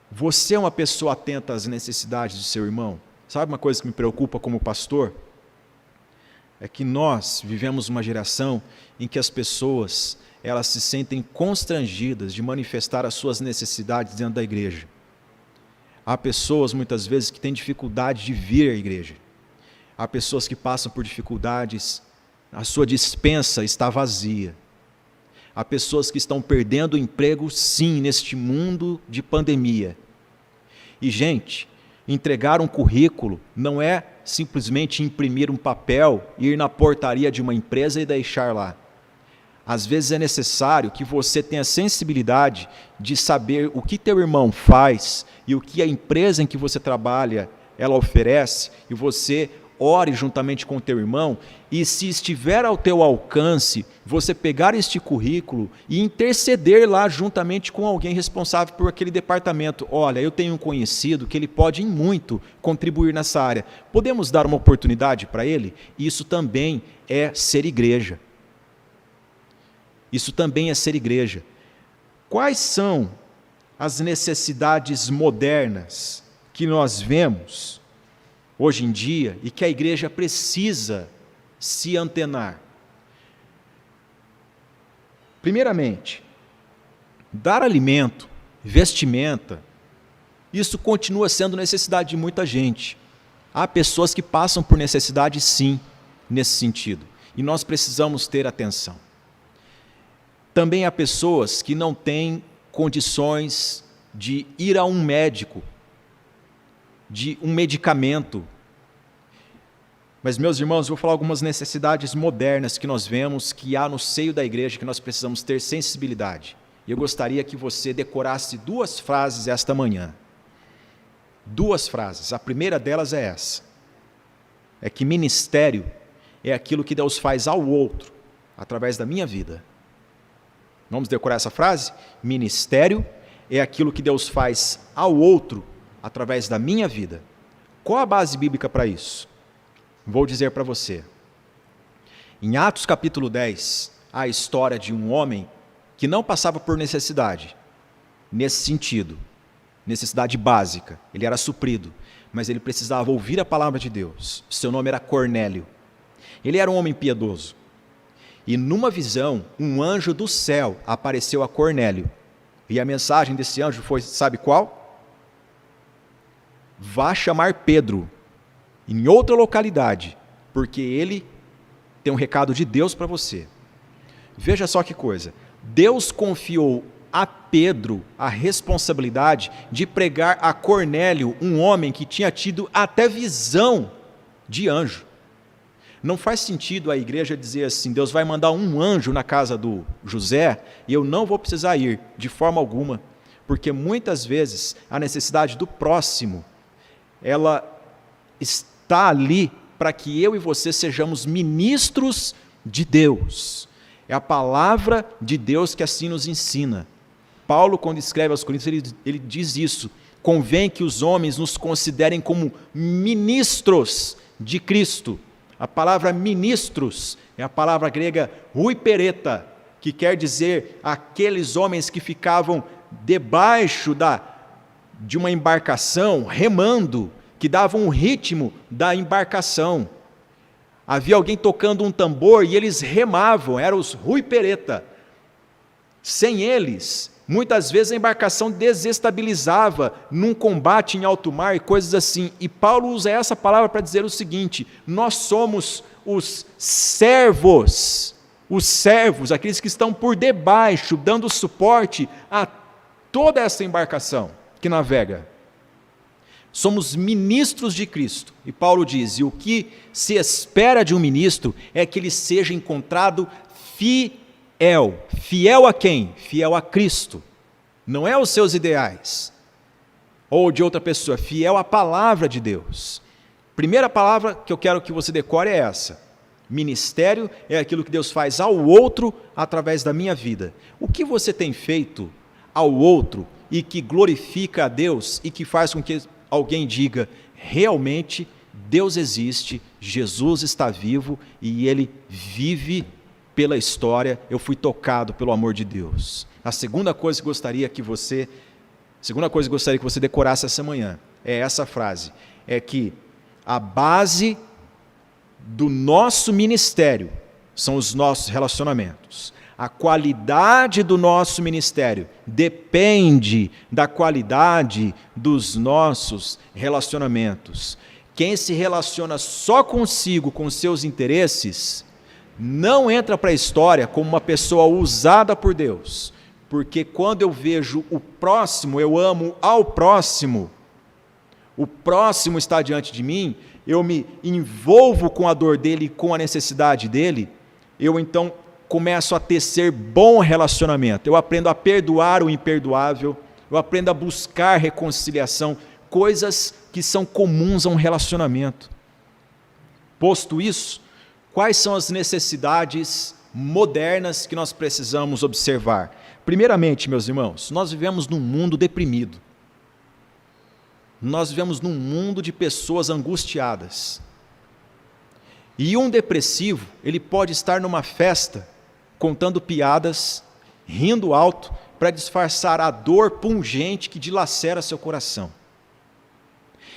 A: Você é uma pessoa atenta às necessidades do seu irmão? Sabe uma coisa que me preocupa como pastor? É que nós vivemos uma geração em que as pessoas, elas se sentem constrangidas de manifestar as suas necessidades dentro da igreja. Há pessoas, muitas vezes, que têm dificuldade de vir à igreja. Há pessoas que passam por dificuldades, a sua despensa está vazia. Há pessoas que estão perdendo o emprego, sim, neste mundo de pandemia. E, gente, entregar um currículo não é simplesmente imprimir um papel, ir na portaria de uma empresa e deixar lá. Às vezes é necessário que você tenha sensibilidade de saber o que teu irmão faz e o que a empresa em que você trabalha, ela oferece, e você ore juntamente com o teu irmão, e se estiver ao teu alcance, você pegar este currículo e interceder lá juntamente com alguém responsável por aquele departamento. Olha, eu tenho um conhecido que ele pode em muito contribuir nessa área. Podemos dar uma oportunidade para ele? Isso também é ser igreja. Isso também é ser igreja. Quais são as necessidades modernas que nós vemos hoje em dia e que a igreja precisa se antenar? Primeiramente, dar alimento, vestimenta, isso continua sendo necessidade de muita gente. Há pessoas que passam por necessidade, sim, nesse sentido, e nós precisamos ter atenção. Também há pessoas que não têm condições de ir a um médico, de um medicamento. Mas, meus irmãos, eu vou falar algumas necessidades modernas que nós vemos, que há no seio da igreja, que nós precisamos ter sensibilidade. E eu gostaria que você decorasse 2 frases esta manhã. 2 frases. A primeira delas é essa. É que ministério é aquilo que Deus faz ao outro, através da minha vida. Vamos decorar essa frase? Ministério é aquilo que Deus faz ao outro, através da minha vida. Qual a base bíblica para isso? Vou dizer para você. Em Atos capítulo 10, há a história de um homem que não passava por necessidade, nesse sentido, necessidade básica, ele era suprido, mas ele precisava ouvir a palavra de Deus. Seu nome era Cornélio. Ele era um homem piedoso. E numa visão, um anjo do céu apareceu a Cornélio. E a mensagem desse anjo foi, sabe qual? Vá chamar Pedro em outra localidade, porque ele tem um recado de Deus para você. Veja só que coisa. Deus confiou a Pedro a responsabilidade de pregar a Cornélio, um homem que tinha tido até visão de anjo. Não faz sentido a igreja dizer assim, Deus vai mandar um anjo na casa do José e eu não vou precisar ir, de forma alguma, porque muitas vezes a necessidade do próximo, ela está ali para que eu e você sejamos ministros de Deus. É a palavra de Deus que assim nos ensina. Paulo, quando escreve aos Coríntios, ele diz isso: convém que os homens nos considerem como ministros de Cristo. A palavra ministros é a palavra grega huipereta, que quer dizer aqueles homens que ficavam debaixo de uma embarcação, remando, que davam o ritmo da embarcação. Havia alguém tocando um tambor e eles remavam, eram os huipereta. Sem eles, muitas vezes a embarcação desestabilizava num combate em alto mar e coisas assim. E Paulo usa essa palavra para dizer o seguinte: nós somos os servos, aqueles que estão por debaixo, dando suporte a toda essa embarcação que navega. Somos ministros de Cristo. E Paulo diz, e o que se espera de um ministro é que ele seja encontrado fiel. Fiel a quem? Fiel a Cristo. Não é aos seus ideais, ou de outra pessoa, fiel à palavra de Deus. Primeira palavra que eu quero que você decore é essa: ministério é aquilo que Deus faz ao outro através da minha vida. O que você tem feito ao outro e que glorifica a Deus e que faz com que alguém diga, realmente Deus existe, Jesus está vivo e Ele vive pela história, eu fui tocado pelo amor de Deus. A segunda coisa que gostaria que você decorasse essa manhã é essa frase, é que a base do nosso ministério são os nossos relacionamentos. A qualidade do nosso ministério depende da qualidade dos nossos relacionamentos. Quem se relaciona só consigo, com seus interesses, não entra para a história como uma pessoa usada por Deus. Porque quando eu vejo o próximo, eu amo ao próximo, o próximo está diante de mim, eu me envolvo com a dor dele, com a necessidade dele, eu então começo a tecer bom relacionamento, eu aprendo a perdoar o imperdoável, eu aprendo a buscar reconciliação, coisas que são comuns a um relacionamento. Posto isso, quais são as necessidades modernas que nós precisamos observar? Primeiramente, meus irmãos, nós vivemos num mundo deprimido, nós vivemos num mundo de pessoas angustiadas, e um depressivo, ele pode estar numa festa, contando piadas, rindo alto, para disfarçar a dor pungente que dilacera seu coração.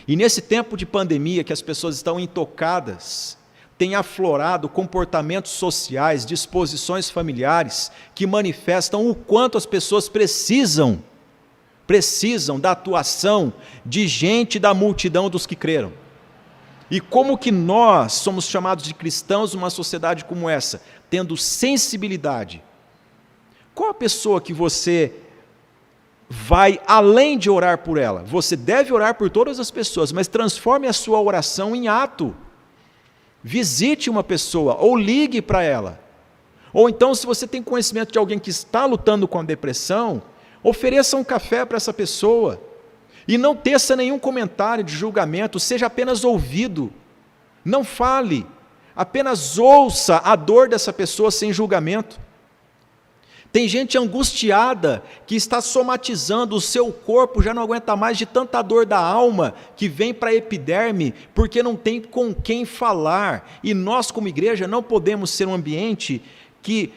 A: E nesse tempo de pandemia que as pessoas estão intocadas, tem aflorado comportamentos sociais, disposições familiares, que manifestam o quanto as pessoas precisam da atuação de gente da multidão dos que creram. E como que nós somos chamados de cristãos numa sociedade como essa? Tendo sensibilidade. Qual a pessoa que você vai além de orar por ela? Você deve orar por todas as pessoas, mas transforme a sua oração em ato. Visite uma pessoa, ou ligue para ela. Ou então, se você tem conhecimento de alguém que está lutando com a depressão, ofereça um café para essa pessoa. E não teça nenhum comentário de julgamento, seja apenas ouvido. Não fale, apenas ouça a dor dessa pessoa sem julgamento. Tem gente angustiada que está somatizando, o seu corpo já não aguenta mais de tanta dor da alma que vem para a epiderme, porque não tem com quem falar. E nós, como igreja, não podemos ser um ambiente que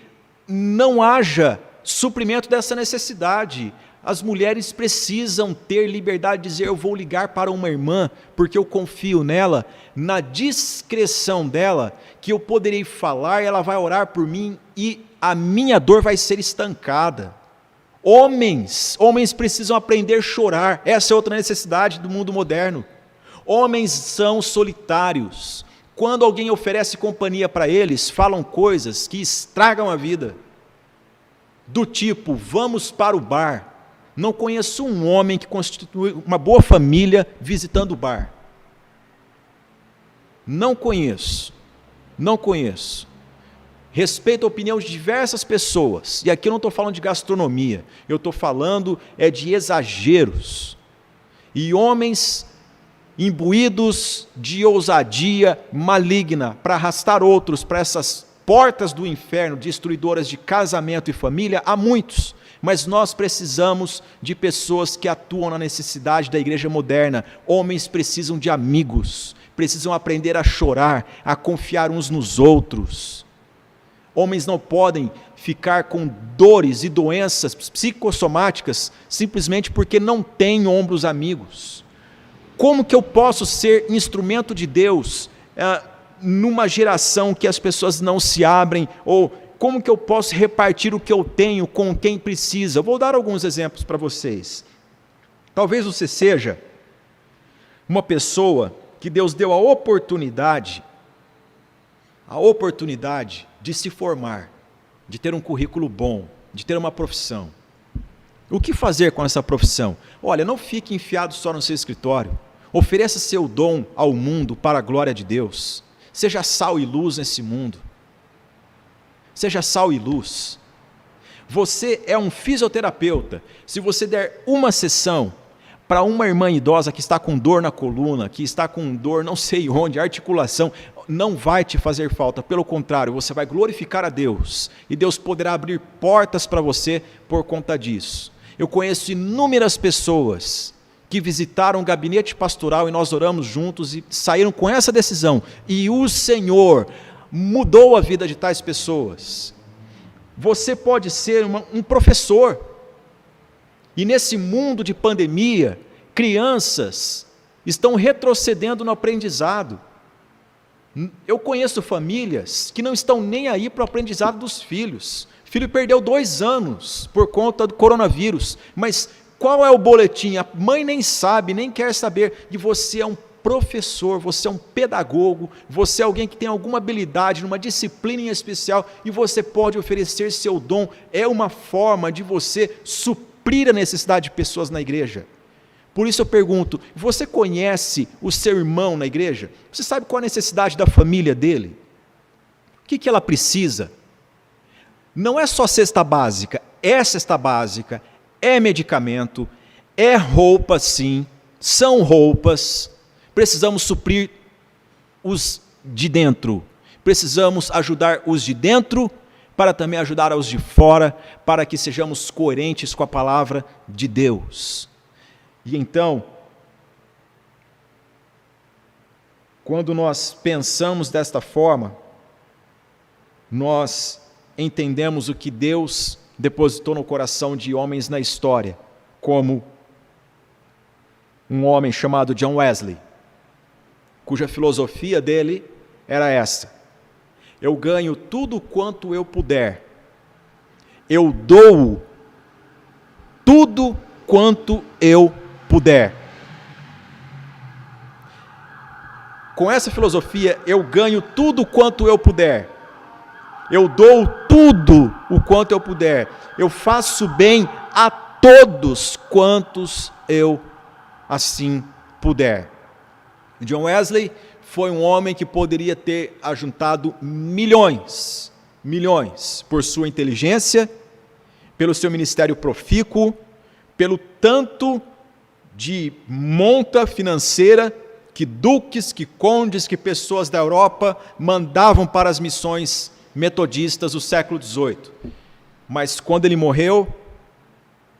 A: não haja suprimento dessa necessidade. As mulheres precisam ter liberdade de dizer: eu vou ligar para uma irmã, porque eu confio nela, na discrição dela, que eu poderei falar, ela vai orar por mim e a minha dor vai ser estancada. Homens precisam aprender a chorar. Essa é outra necessidade do mundo moderno. Homens são solitários. Quando alguém oferece companhia para eles, falam coisas que estragam a vida. Do tipo: vamos para o bar. Não conheço um homem que constitui uma boa família visitando o bar. Não conheço. Respeito a opinião de diversas pessoas, e aqui eu não estou falando de gastronomia, eu estou falando de exageros, e homens imbuídos de ousadia maligna, para arrastar outros para essas portas do inferno, destruidoras de casamento e família, há muitos, mas nós precisamos de pessoas que atuam na necessidade da igreja moderna. Homens precisam de amigos, precisam aprender a chorar, a confiar uns nos outros. Homens não podem ficar com dores e doenças psicossomáticas simplesmente porque não têm ombros amigos. Como que eu posso ser instrumento de Deus numa geração que as pessoas não se abrem? Ou como que eu posso repartir o que eu tenho com quem precisa? Eu vou dar alguns exemplos para vocês. Talvez você seja uma pessoa que Deus deu a oportunidade de se formar, de ter um currículo bom, de ter uma profissão. O que fazer com essa profissão? Olha, não fique enfiado só no seu escritório. Ofereça seu dom ao mundo para a glória de Deus. Seja sal e luz nesse mundo. Seja sal e luz. Você é um fisioterapeuta. Se você der uma sessão para uma irmã idosa que está com dor na coluna, que está com dor não sei onde, articulação, não vai te fazer falta, pelo contrário, você vai glorificar a Deus, e Deus poderá abrir portas para você por conta disso. Eu conheço inúmeras pessoas que visitaram o gabinete pastoral e nós oramos juntos e saíram com essa decisão, e o Senhor mudou a vida de tais pessoas. Você pode ser um professor, e nesse mundo de pandemia, crianças estão retrocedendo no aprendizado. Eu conheço famílias que não estão nem aí para o aprendizado dos filhos. O filho perdeu 2 anos por conta do coronavírus, mas qual é o boletim? A mãe nem sabe, nem quer saber. E você é um professor, você é um pedagogo, você é alguém que tem alguma habilidade, numa disciplina em especial, e você pode oferecer seu dom. É uma forma de você suprir a necessidade de pessoas na igreja. Por isso eu pergunto: você conhece o seu irmão na igreja? Você sabe qual a necessidade da família dele? O que ela precisa? Não é só cesta básica, é medicamento, é roupa sim, são roupas. Precisamos suprir os de dentro, precisamos ajudar os de dentro, para também ajudar os de fora, para que sejamos coerentes com a palavra de Deus. E então, quando nós pensamos desta forma, nós entendemos o que Deus depositou no coração de homens na história, como um homem chamado John Wesley, cuja filosofia dele era essa: eu ganho tudo quanto eu puder, eu dou tudo quanto eu puder. Com essa filosofia, eu ganho tudo quanto eu puder, eu dou tudo o quanto eu puder, eu faço bem a todos quantos eu assim puder. John Wesley foi um homem que poderia ter ajuntado milhões, por sua inteligência, pelo seu ministério profícuo, pelo tanto de monta financeira que duques, que condes, que pessoas da Europa mandavam para as missões metodistas do século XVIII. Mas quando ele morreu,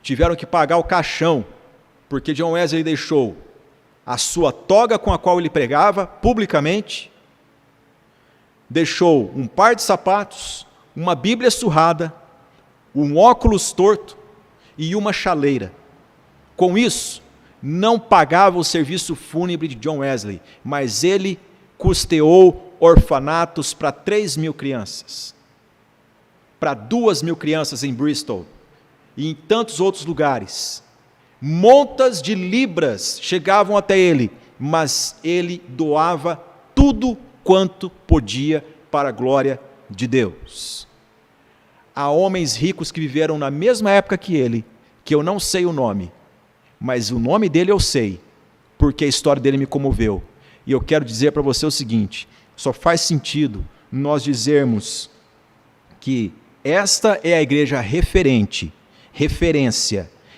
A: tiveram que pagar o caixão, porque John Wesley deixou a sua toga com a qual ele pregava publicamente, deixou um par de sapatos, uma Bíblia surrada, um óculos torto e uma chaleira. Com isso, não pagava o serviço fúnebre de John Wesley, mas ele custeou orfanatos para 3.000 crianças, para 2.000 crianças em Bristol e em tantos outros lugares. Montas de libras chegavam até ele, mas ele doava tudo quanto podia para a glória de Deus. Há homens ricos que viveram na mesma época que ele, que eu não sei o nome, mas o nome dele eu sei, porque a história dele me comoveu. E eu quero dizer para você o seguinte: só faz sentido nós dizermos que esta é a igreja referência,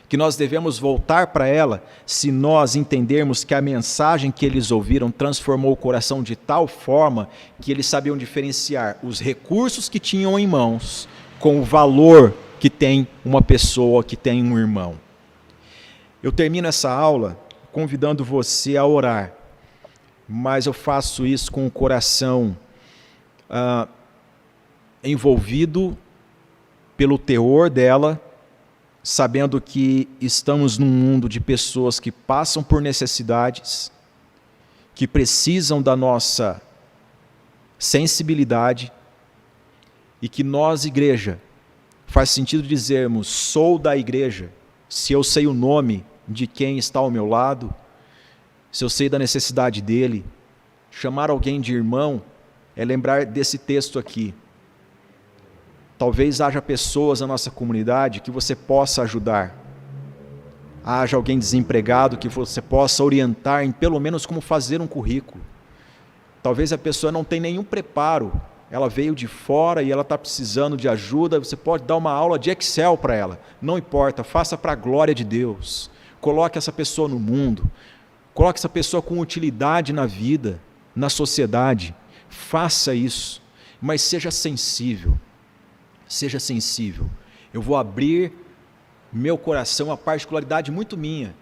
A: que nós devemos voltar para ela se nós entendermos que a mensagem que eles ouviram transformou o coração de tal forma que eles sabiam diferenciar os recursos que tinham em mãos com o valor que tem uma pessoa, que tem um irmão. Eu termino essa aula convidando você a orar, mas eu faço isso com o coração envolvido pelo teor dela, sabendo que estamos num mundo de pessoas que passam por necessidades, que precisam da nossa sensibilidade, e que nós, igreja, faz sentido dizermos, sou da igreja, se eu sei o nome de quem está ao meu lado, se eu sei da necessidade dele. Chamar alguém de irmão é lembrar desse texto aqui. Talvez haja pessoas na nossa comunidade que você possa ajudar. Haja alguém desempregado que você possa orientar em pelo menos como fazer um currículo. Talvez a pessoa não tenha nenhum preparo, ela veio de fora e ela está precisando de ajuda, você pode dar uma aula de Excel para ela. Não importa, faça para a glória de Deus. Coloque essa pessoa no mundo. Coloque essa pessoa com utilidade na vida, na sociedade. Faça isso, mas seja sensível. Seja sensível. Eu vou abrir meu coração a particularidade muito minha.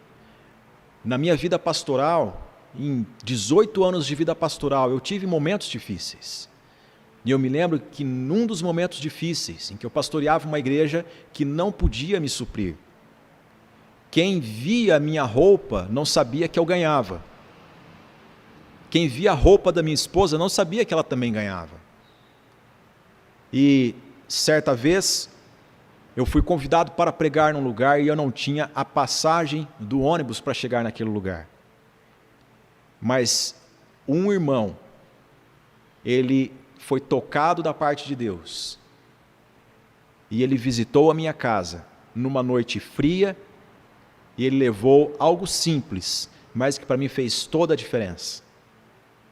A: Na minha vida pastoral, em 18 anos de vida pastoral, eu tive momentos difíceis. E eu me lembro que num dos momentos difíceis, em que eu pastoreava uma igreja que não podia me suprir, quem via a minha roupa não sabia que eu ganhava. Quem via a roupa da minha esposa não sabia que ela também ganhava. E certa vez, eu fui convidado para pregar num lugar e eu não tinha a passagem do ônibus para chegar naquele lugar. Mas um irmão, ele foi tocado da parte de Deus. E ele visitou a minha casa numa noite fria e ele levou algo simples, mas que para mim fez toda a diferença.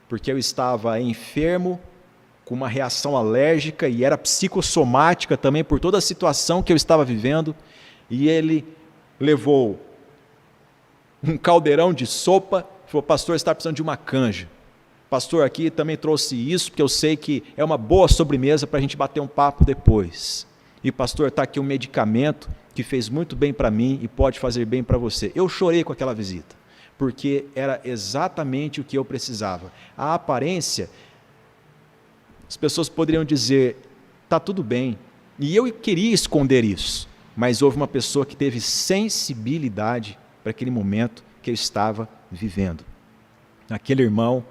A: Porque eu estava enfermo, com uma reação alérgica e era psicossomática também por toda a situação que eu estava vivendo, e ele levou um caldeirão de sopa, falou: pastor, está precisando de uma canja. Pastor, aqui também trouxe isso, porque eu sei que é uma boa sobremesa para a gente bater um papo depois. E pastor, está aqui um medicamento que fez muito bem para mim e pode fazer bem para você. Eu chorei com aquela visita, porque era exatamente o que eu precisava. A aparência, as pessoas poderiam dizer, está tudo bem. E eu queria esconder isso, mas houve uma pessoa que teve sensibilidade para aquele momento que eu estava vivendo. Aquele irmão,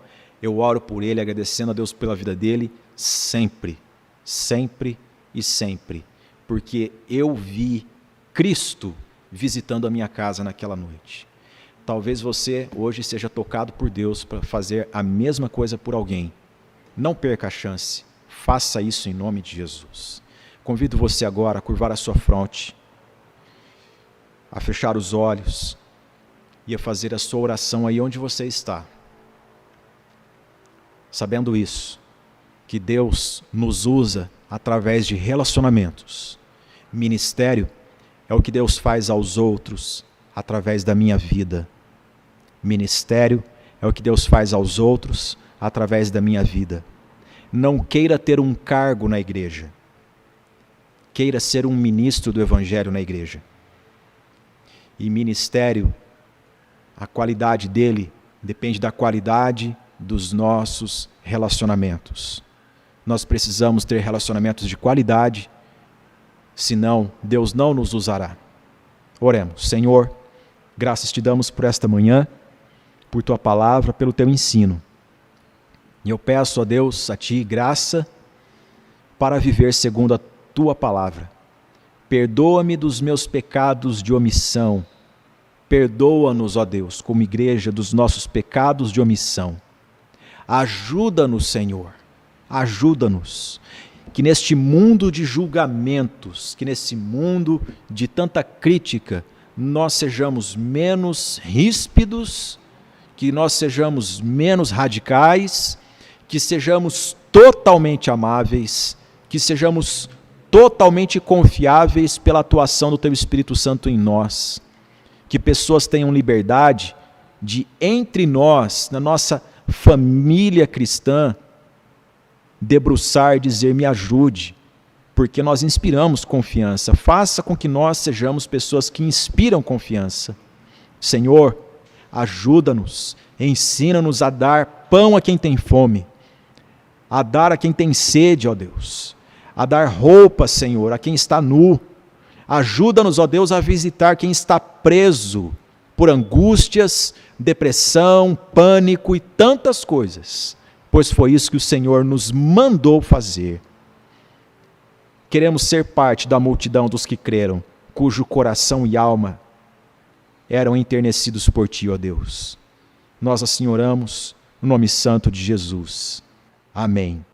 A: eu oro por ele, agradecendo a Deus pela vida dele, sempre, sempre e sempre. Porque eu vi Cristo visitando a minha casa naquela noite. Talvez você hoje seja tocado por Deus para fazer a mesma coisa por alguém. Não perca a chance, faça isso em nome de Jesus. Convido você agora a curvar a sua fronte, a fechar os olhos e a fazer a sua oração aí onde você está. Sabendo isso, que Deus nos usa através de relacionamentos. Ministério é o que Deus faz aos outros através da minha vida. Ministério é o que Deus faz aos outros através da minha vida. Não queira ter um cargo na igreja. queira ser um ministro do Evangelho na igreja. E ministério, a qualidade dele depende da qualidade dos nossos relacionamentos. Nós precisamos ter relacionamentos de qualidade, senão Deus não nos usará. Oremos. Senhor, graças te damos por esta manhã, por tua palavra, pelo teu ensino. E eu peço a Deus, a ti, graça para viver segundo a tua palavra. Perdoa-me dos meus pecados de omissão. Perdoa-nos, ó Deus, como igreja, dos nossos pecados de omissão. Ajuda-nos, Senhor. Ajuda-nos. Que neste mundo de julgamentos, que nesse mundo de tanta crítica, nós sejamos menos ríspidos, que nós sejamos menos radicais, que sejamos totalmente amáveis, que sejamos totalmente confiáveis pela atuação do Teu Espírito Santo em nós. Que pessoas tenham liberdade de, entre nós, na nossa família cristã, debruçar e dizer, me ajude, porque nós inspiramos confiança. Faça com que nós sejamos pessoas que inspiram confiança. Senhor, ajuda-nos, ensina-nos a dar pão a quem tem fome, a dar a quem tem sede, ó Deus, a dar roupa, Senhor, a quem está nu. Ajuda-nos, ó Deus, a visitar quem está preso por angústias, depressão, pânico e tantas coisas, pois foi isso que o Senhor nos mandou fazer. Queremos ser parte da multidão dos que creram, cujo coração e alma eram enternecidos por Ti, ó Deus. Nós assim oramos, no nome santo de Jesus. Amém.